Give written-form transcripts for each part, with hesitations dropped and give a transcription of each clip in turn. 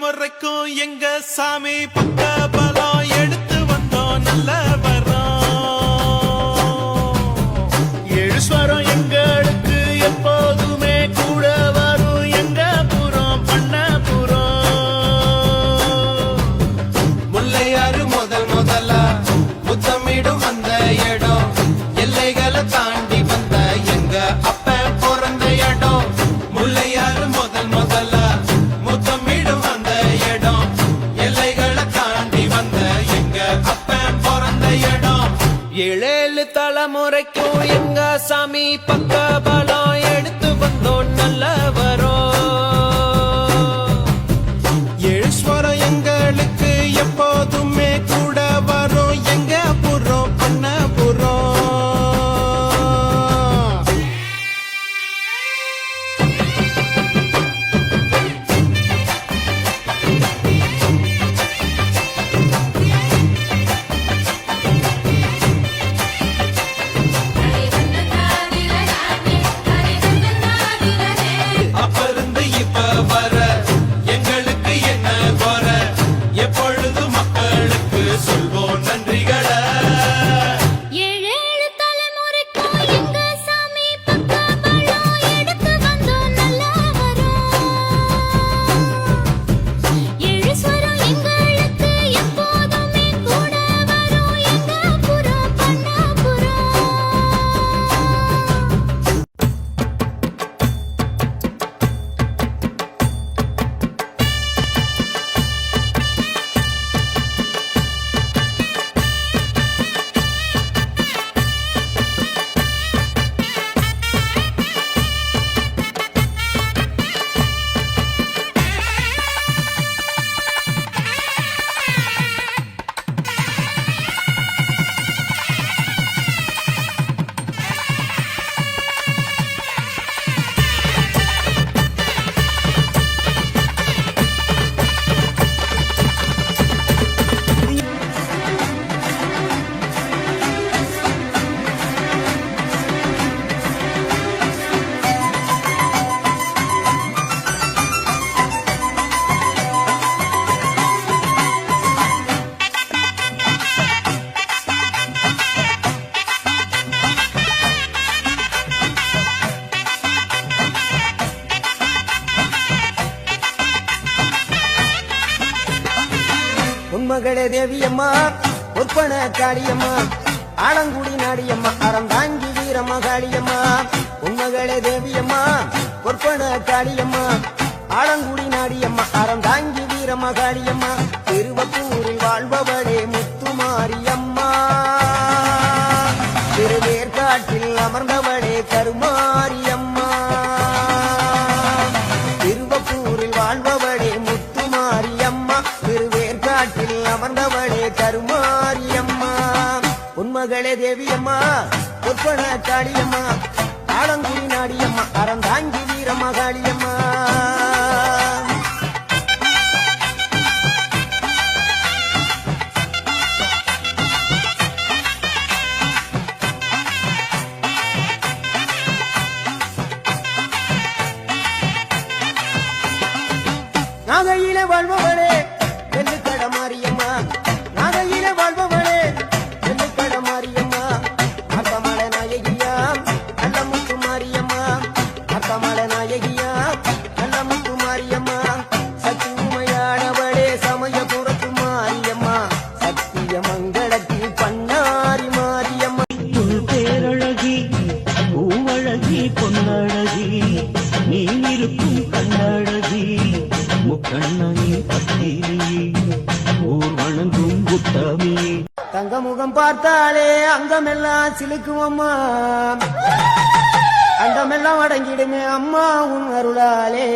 தலைமுறைக்கும் எங்க சாமி பக்க பலம் எடுத்து வந்தோம் நல்ல வரோம். எழுஸ்வரம் எங்களுக்கு எப்போதுமே கூட வரும் எங்க புறம் பண்ணபுரம். முல்லையாறு முதலா முத்தமிடும் அந்த இடம் எல்லைகளை தாண்டி வந்த எங்க அப்ப பிறந்த இடம். முல்லையாறு முதலா முத்தமிடும் அந்த இடம் எல்லைகளை தாண்டி வந்த எங்க அப்ப பிறந்த இடம். ஏழேழு தலைமுறைக்கும் எங்க சாமி பக்க பலம் எடுத்து வந்தோம் நல்ல வரோம். எழுஸ்வரம் எங்களுக்கு எப்போதுமே கூட வரும் எங்க புறம் பண்ணபுரம். அப்ப இருந்து இப்ப வர எங்களுக்கு என்ன குற, எப்பொழுது மக்களுக்கு சொல்வோம் நன்றிகளை. ஏழேழு தலைமுறைக்கும் எங்க சாமி பக்க பலம் எடுத்து வந்தோம் நல்ல வரோம். எழுஸ்வரம் எங்களுக்கு எப்போதுமே கூட வரும் எங்க புறம் பண்ணபுரம். உன்மகளே தேவியம்மா ஒப்பன காளியம்மா ஆலங்குடி நாடியம்மா அறந்தாங்கி வீரம்மா காளியம்மா. உன்மகளே தேவியம்மா ஒப்பன காளியம்மா ஆலங்குடி நாடியம்மா அறந்தாங்கி வீரம்மா காளியம்மா. திருவப்பூரில் வாழ்பவளே முத்துமாரியம்மா, திருவேற்காட்டில் அமர்ந்தவளே கருமாரியம்மா. திருவப்பூரில் வாழ்பவளே முத்துமாரியம்மா, திருவேற்காட்டில் அமர்ந்தவளே கருமாரியம்மா. உன்மகளே தேவியம்மா ஒப்பன காளியம்மா ஆலங்குடி நாடியம்மா அறந்தாங்கி வீரம்மா காளியம்மா. நாகையில வாழ்பவளே வெள்ளுக்கட மாரியம்மா, நாகையில வாழ்பவளே வெள்ளுக்கட மாரியம்மா. அர்த்தமலை நாயகியா நல்லமுத்து மாரியம்மா, அர்த்தமலை நாயகியா நல்லமுத்து மாரியம்மா. சக்தி உமையானவளே சமயபுரத்து மாரியம்மா, சத்திய மங்களத்தில் பண்ணாரி மாரியம்மா. பேரழகி பூவழகி பொன்னழகி நீ இருக்கும் கண்ணழகி முக்கண்ணனி பத்தினி ஊர் வணங்கும் புத்தமி. தங்க முகம் பார்த்தாலே அங்கமெல்லாம் சிலுக்குமம்மா, அங்கமெல்லாம் அடங்கிடுமே அம்மா உன் அருளாலே.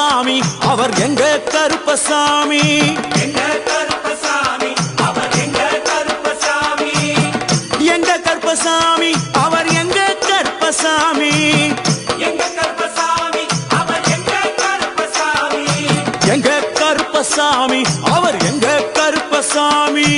கருப்பசாமி அவர் எங்க கருப்பசாமி எங்க கருப்பசாமி அவர் எங்க கருப்பசாமி எங்க கருப்பசாமி அவர் எங்க கருப்பசாமி எங்க கருப்பசாமி அவர் எங்க கருப்பசாமி எங்க கருப்பசாமி அவர் எங்க கருப்பசாமி